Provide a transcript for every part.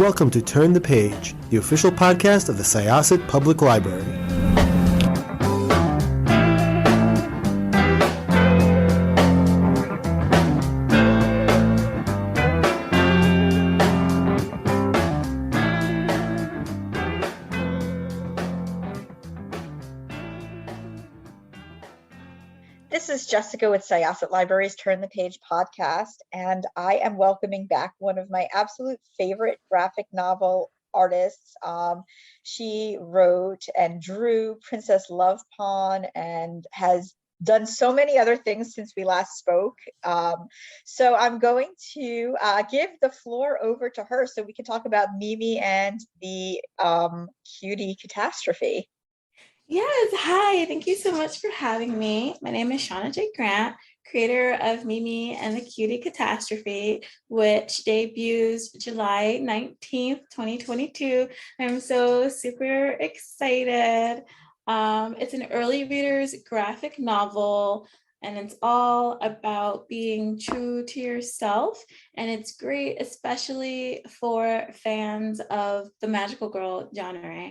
welcome to Turn the Page, the official podcast of the Syosset Public Library. This is Jessikah with Syosset Library's Turn the Page podcast, and I am welcoming back one of my absolute favorite graphic novel artists. She wrote and drew Princess Love Pawn and has done so many other things since we last spoke. So I'm going to give the floor over to her so we can talk about Mimi and the Cutie Catastrophe. Yes, hi. Thank you so much for having me. My name is Shauna J, creator of Mimi and the Cutie Catastrophe, which debuts July 19th, 2022. I'm so super excited. It's an early reader's graphic novel, and it's all about being true to yourself. And it's great, especially for fans of the magical girl genre.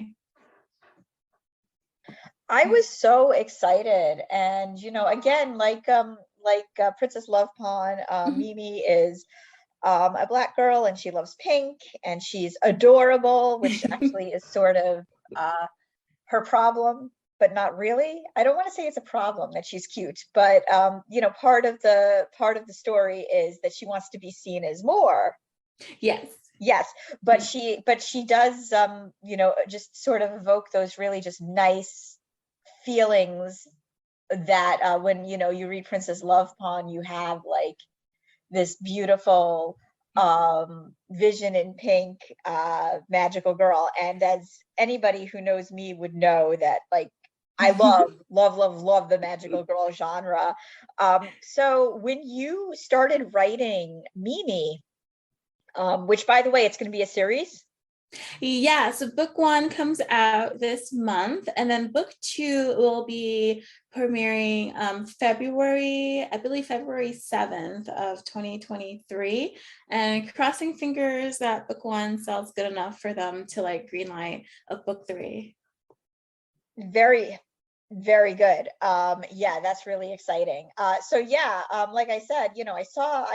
I was so excited, and again, like Princess Love Pawn, Mimi is a Black girl, and she loves pink, and she's adorable, which actually is sort of her problem, but not really. I don't want to say it's a problem that she's cute, but part of the story is that she wants to be seen as more. Yes, but she does just sort of evoke those really just nice feelings that when you read Princess Love Pawn, you have like this beautiful vision in pink, magical girl. And as anybody who knows me would know, that like I love the magical girl genre. So when you started writing Mimi, which by the way, it's going to be a series. Yeah, so book one comes out this month, and then book two will be premiering February 7th of 2023, and crossing fingers that book one sells good enough for them to like greenlight of book three. Very, very good. Yeah, that's really exciting. So yeah, like I said, I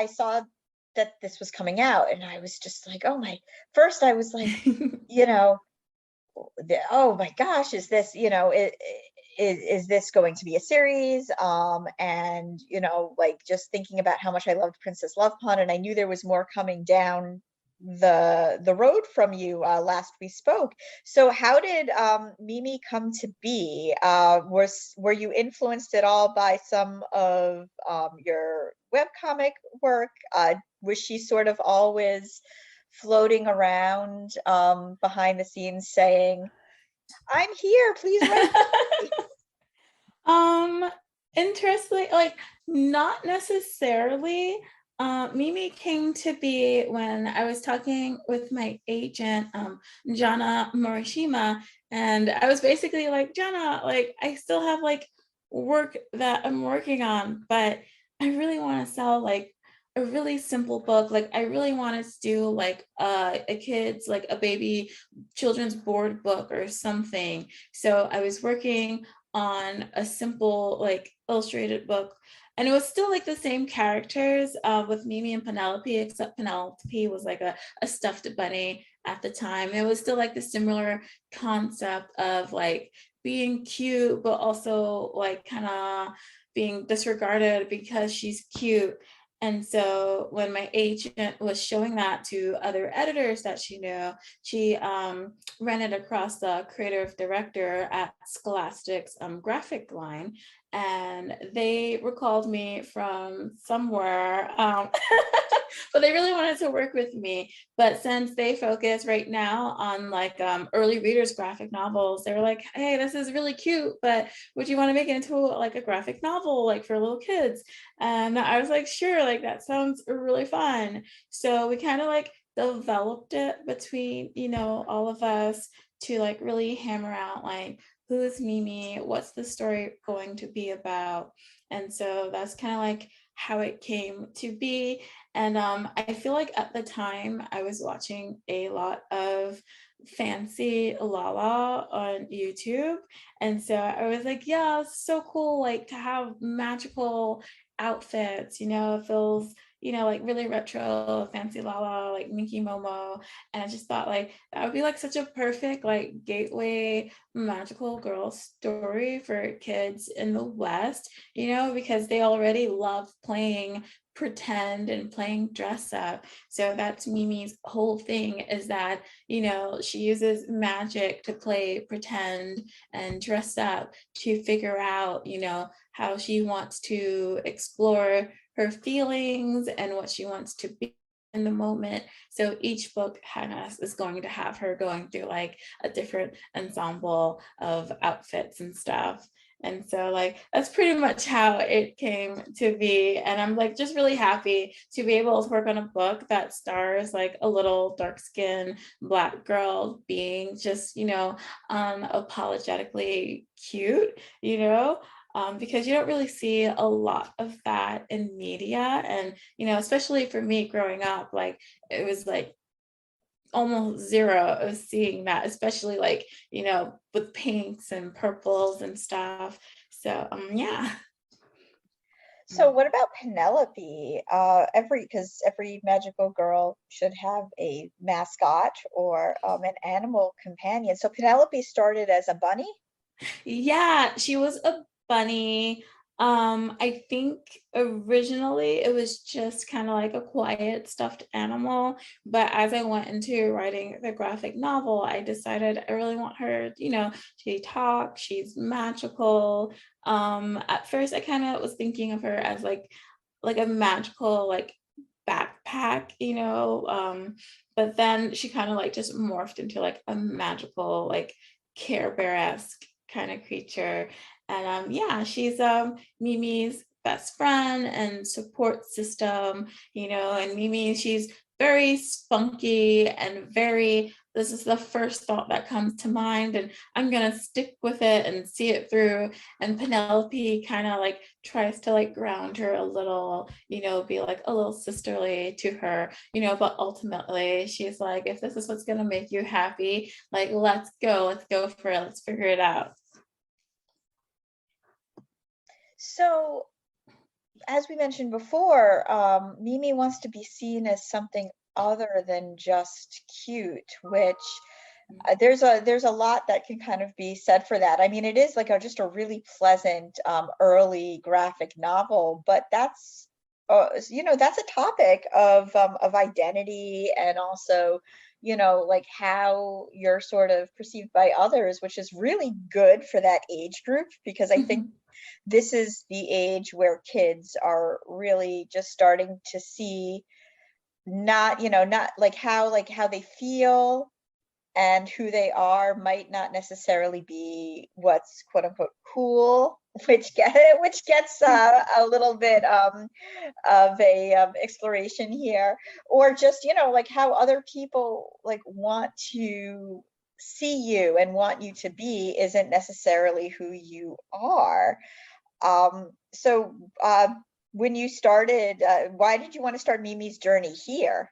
saw that this was coming out, and I was just like, first I was like, oh my gosh, is this, is this going to be a series? And like just thinking about how much I loved Princess Love Pawn, and I knew there was more coming down the road from you last we spoke. So how did Mimi come to be? Were you influenced at all by some of your webcomic work? Was she sort of always floating around behind the scenes saying, I'm here, please write? Interestingly, like not necessarily. Mimi came to be when I was talking with my agent, Jana Morishima, and I was basically like, Jana, like I still have like work that I'm working on, but I really want to sell like a really simple book. Like I really wanted to do like a kid's, like a baby children's board book or something. So I was working on a simple like illustrated book, and it was still like the same characters with Mimi and Penelope, except Penelope was like a stuffed bunny at the time. It was still like the similar concept of like being cute, but also like kind of being disregarded because she's cute. And so when my agent was showing that to other editors that she knew, she ran it across the creative director at Scholastic's graphic line, and they recalled me from somewhere, but they really wanted to work with me. But since they focus right now on like early readers graphic novels, they were like, hey, this is really cute, but would you want to make it into like a graphic novel like for little kids? And I was like, sure, like that sounds really fun. So we kind of like developed it between all of us to like really hammer out like, who's Mimi, what's the story going to be about? And so that's kind of like how it came to be. And I feel like at the time I was watching a lot of Fancy Lala on YouTube. And so I was like, yeah, it's so cool, like to have magical outfits, it feels, like really retro, Fancy Lala, like Minky Momo. And I just thought like that would be like such a perfect like gateway magical girl story for kids in the West, because they already love playing pretend and playing dress up. So that's Mimi's whole thing, is that she uses magic to play pretend and dress up to figure out how she wants to explore her feelings and what she wants to be in the moment. So each book is going to have her going through like a different ensemble of outfits and stuff. And so like that's pretty much how it came to be. And I'm like just really happy to be able to work on a book that stars like a little dark-skinned Black girl being just, apologetically cute, because you don't really see a lot of that in media. And, especially for me growing up, like it was like almost zero of seeing that, especially like, with pinks and purples and stuff. So, yeah. So what about Penelope? Because every magical girl should have a mascot or an animal companion. So Penelope started as a bunny? Yeah, she was a bunny. I think originally it was just kind of like a quiet stuffed animal, but as I went into writing the graphic novel, I decided I really want her, she talks, she's magical. At first I kind of was thinking of her as like a magical like backpack, but then she kind of like just morphed into like a magical like Care Bear-esque kind of creature. And yeah, she's Mimi's best friend and support system, and Mimi, she's very spunky and very, this is the first thought that comes to mind, and I'm gonna stick with it and see it through. And Penelope kind of like tries to like ground her a little, be like a little sisterly to her, but ultimately she's like, if this is what's gonna make you happy, like let's go for it, let's figure it out. So, as we mentioned before, Mimi wants to be seen as something other than just cute, which there's a lot that can kind of be said for that. I mean, it is like just a really pleasant early graphic novel, but that's that's a topic of identity, and also like how you're sort of perceived by others, which is really good for that age group, because I think this is the age where kids are really just starting to see not like how they feel and who they are might not necessarily be what's quote unquote cool, which gets a little bit of a exploration here, or just like how other people like want to see you and want you to be isn't necessarily who you are. So when you started, why did you want to start Mimi's journey here?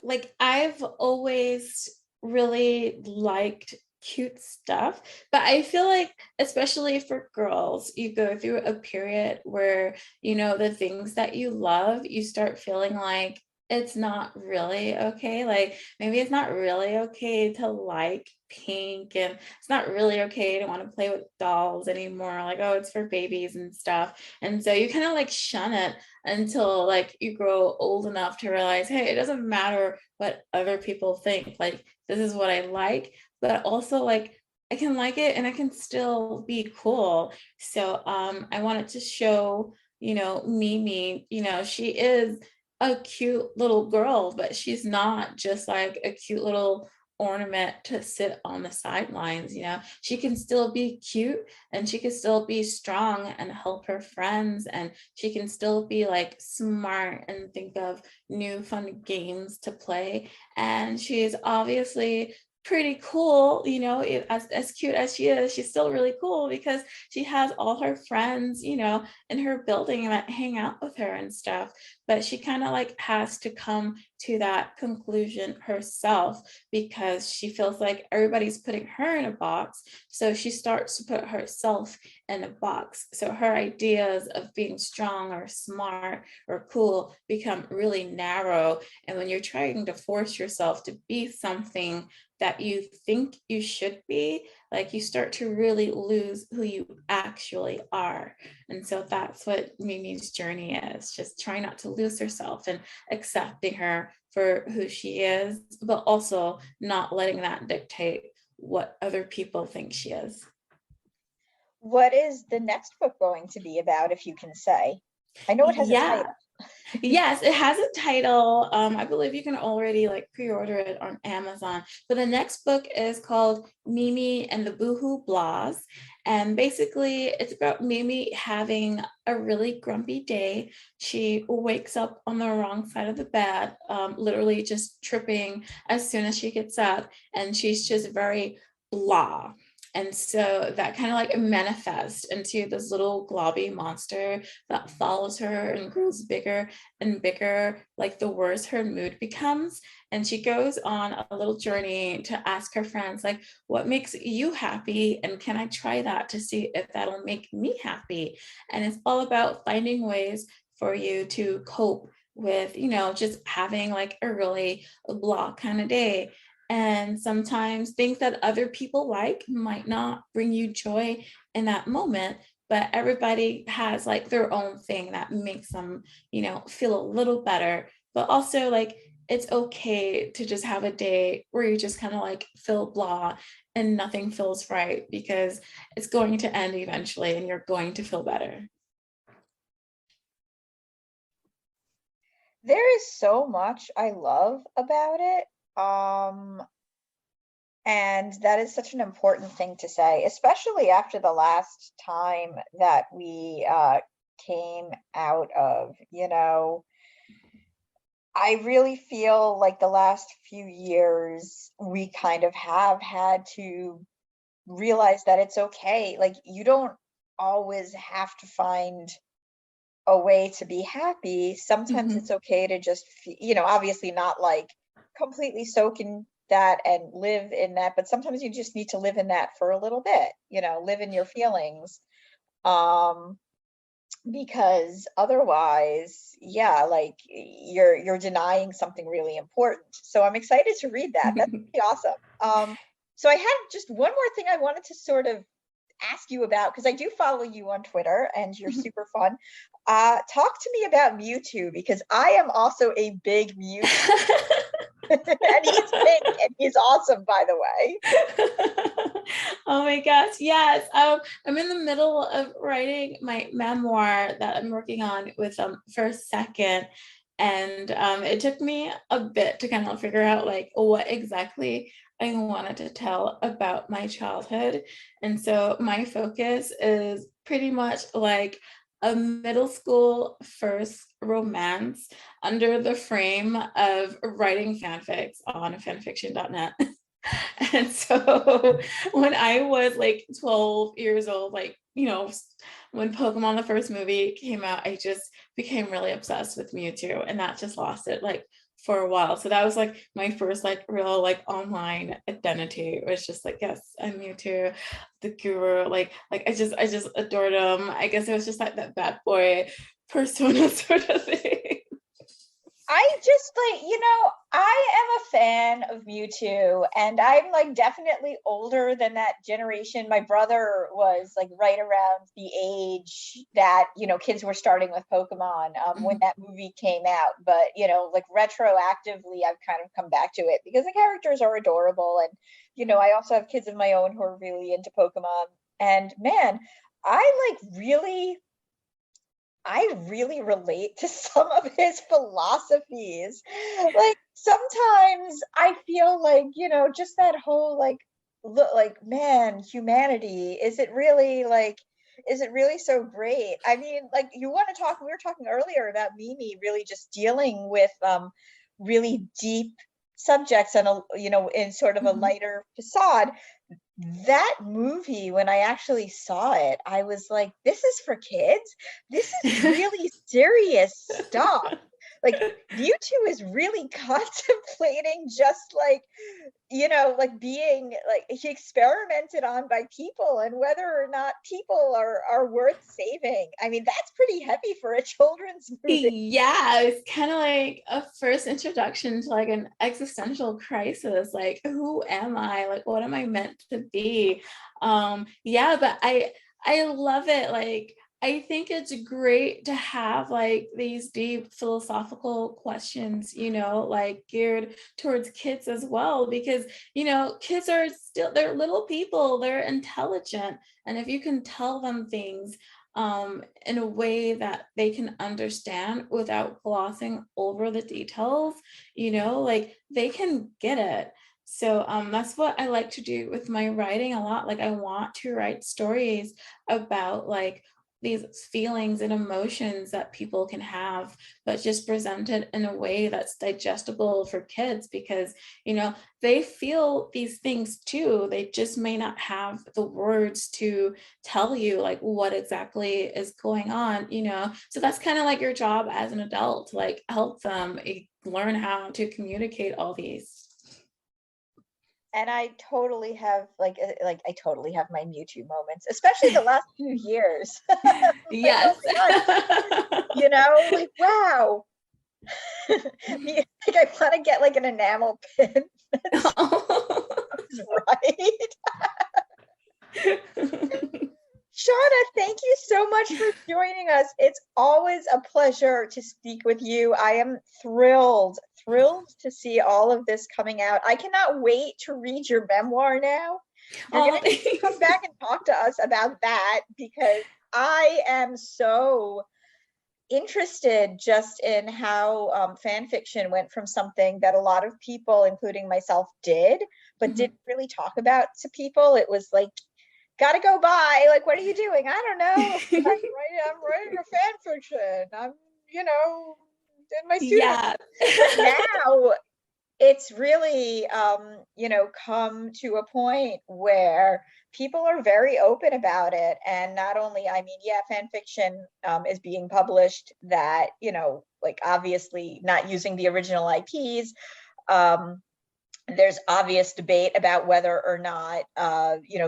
Like I've always really liked cute stuff, but I feel like especially for girls, you go through a period where the things that you love, you start feeling like it's not really okay. Like maybe it's not really okay to like pink, and it's not really okay to want to play with dolls anymore, like, oh, it's for babies and stuff. And so you kind of like shun it until like you grow old enough to realize, hey, it doesn't matter what other people think, like this is what I like, but also like I can like it and I can still be cool. So I wanted to show Mimi, she is a cute little girl, but she's not just like a cute little ornament to sit on the sidelines. She can still be cute, and she can still be strong and help her friends, and she can still be like smart and think of new fun games to play. And she's obviously pretty cool, as cute as she is, she's still really cool because she has all her friends, in her building that hang out with her and stuff. But she kind of like has to come to that conclusion herself because she feels like everybody's putting her in a box. So she starts to put herself in a box. So her ideas of being strong or smart or cool become really narrow. And when you're trying to force yourself to be something that you think you should be, like you start to really lose who you actually are. And so that's what Mimi's journey is, just trying not to lose herself and accepting her for who she is, but also not letting that dictate what other people think she is. What is the next book going to be about, if you can say? I know it has a title. Yes, it has a title. I believe you can already like pre-order it on Amazon. But the next book is called Mimi and the Boohoo Blahs. And basically it's about Mimi having a really grumpy day. She wakes up on the wrong side of the bed, literally just tripping as soon as she gets up. And she's just very blah. And so that kind of like manifests into this little globby monster that follows her and grows bigger and bigger, like the worse her mood becomes. And she goes on a little journey to ask her friends, like, what makes you happy? And can I try that to see if that'll make me happy? And it's all about finding ways for you to cope with, just having like a really blah kind of day. And sometimes things that other people like might not bring you joy in that moment, but everybody has like their own thing that makes them, feel a little better. But also like it's okay to just have a day where you just kind of like feel blah and nothing feels right, because it's going to end eventually and you're going to feel better. There is so much I love about it. And that is such an important thing to say, especially after the last time that we came out of, I really feel like the last few years we kind of have had to realize that it's okay. Like, you don't always have to find a way to be happy. Sometimes Mhm. it's okay to just, obviously not like completely soak in that and live in that, but sometimes you just need to live in that for a little bit, live in your feelings. Because otherwise, yeah, like you're denying something really important. So I'm excited to read that. That's pretty awesome. So I had just one more thing I wanted to sort of ask you about, because I do follow you on Twitter and you're super fun. Talk to me about Mewtwo, because I am also a big Mewtwo. And he's pink and he's awesome, by the way. Oh my gosh, yes. I'm in the middle of writing my memoir that I'm working on with First Second. And it took me a bit to kind of figure out like what exactly I wanted to tell about my childhood. And so my focus is pretty much like a middle school first romance under the frame of writing fanfics on fanfiction.net. And so when I was like 12 years old, like, when Pokemon the first movie came out, I just became really obsessed with Mewtwo, and that just lasted like for a while. So that was like my first like real like online identity. It was just like, yes, I'm Mewtwo, the guru. Like I just adored him. I guess it was just like that bad boy persona sort of thing. I just like, I am a fan of Mewtwo, and I'm like definitely older than that generation. My brother was like right around the age that, kids were starting with Pokemon when that movie came out. But, like retroactively, I've kind of come back to it because the characters are adorable. And, I also have kids of my own who are really into Pokemon. And man, I really relate to some of his philosophies. Like sometimes I feel like, just that whole like look, like, man, humanity, is it really so great? I mean, like, we were talking earlier about Mimi really just dealing with really deep subjects and in sort of a lighter facade. That movie, when I actually saw it, I was like, this is for kids. This is really serious stuff. Like Mewtwo is really contemplating just like, like being like, he experimented on by people and whether or not people are worth saving. I mean, that's pretty heavy for a children's movie. Yeah, it's kind of like a first introduction to like an existential crisis. Like, who am I? Like, what am I meant to be? Yeah, but I love it. Like, I think it's great to have like these deep philosophical questions, like geared towards kids as well, because, kids are still, they're little people, they're intelligent. And if you can tell them things in a way that they can understand without glossing over the details, like they can get it. So that's what I like to do with my writing a lot. Like I want to write stories about like these feelings and emotions that people can have, but just presented in a way that's digestible for kids, because they feel these things too. They just may not have the words to tell you like what exactly is going on. So that's kind of like your job as an adult, to like help them learn how to communicate all these. And I totally have like I totally have my Mewtwo moments, especially the last few years. Yes. Like wow. Like I want to get like an enamel pin. Right. Shauna, thank you so much for joining us. It's always a pleasure to speak with you. I am thrilled to see all of this coming out. I cannot wait to read your memoir now. You're going to come back and talk to us about that, because I am so interested just in how fan fiction went from something that a lot of people, including myself, did, but didn't really talk about to people. It was like, gotta go by, like, what are you doing? I don't know. I'm writing a fan fiction. I'm, in my studio. Yeah. But now it's really, come to a point where people are very open about it. And not only, I mean, yeah, fan fiction is being published that, like obviously not using the original IPs. There's obvious debate about whether or not,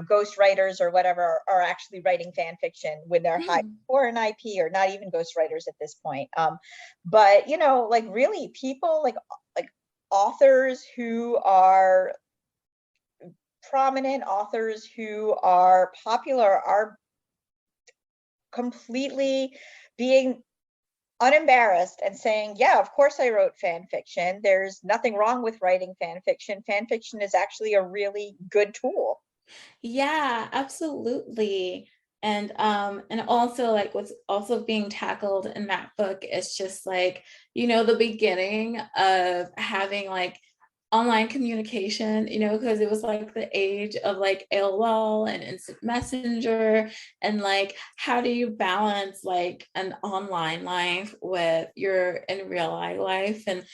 ghost writers or whatever are actually writing fan fiction when they're hired for an IP, or not even ghost writers at this point. But, like really people like authors who are prominent, authors who are popular, are completely being unembarrassed and saying, yeah, of course I wrote fan fiction. There's nothing wrong with writing fan fiction. Fan fiction is actually a really good tool. Yeah, absolutely. And also like what's also being tackled in that book is just like, the beginning of having like online communication, because it was like the age of like AOL and instant messenger, and like how do you balance like an online life with your in real life, and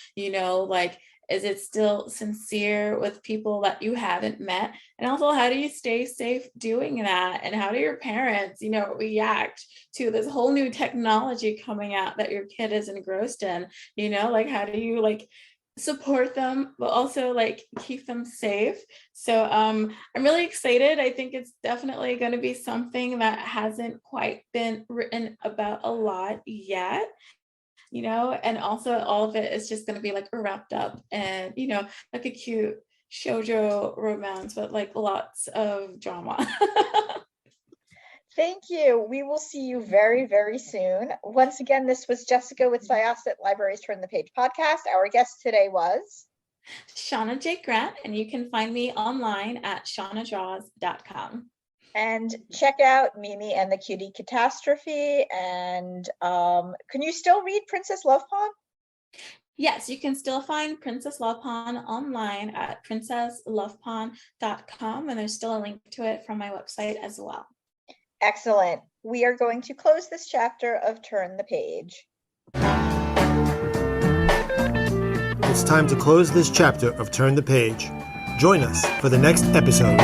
like is it still sincere with people that you haven't met, and also how do you stay safe doing that, and how do your parents react to this whole new technology coming out that your kid is engrossed in, like how do you like support them but also like keep them safe. So I'm really excited. I think it's definitely going to be something that hasn't quite been written about a lot yet, and also all of it is just going to be like wrapped up and like a cute shoujo romance, but like lots of drama. Thank you. We will see you very, very soon. Once again, this was Jessikah with Syosset Libraries Turn the Page podcast. Our guest today was Shauna J. Grant, and you can find me online at shaunadraws.com. And check out Mimi and the Cutie Catastrophe. And can you still read Princess Lovepawn? Yes, you can still find Princess Lovepawn online at princesslovepawn.com, and there's still a link to it from my website as well. Excellent. We are going to close this chapter of Turn the Page. The it's time to close this chapter of Turn the Page. Join us for the next episode.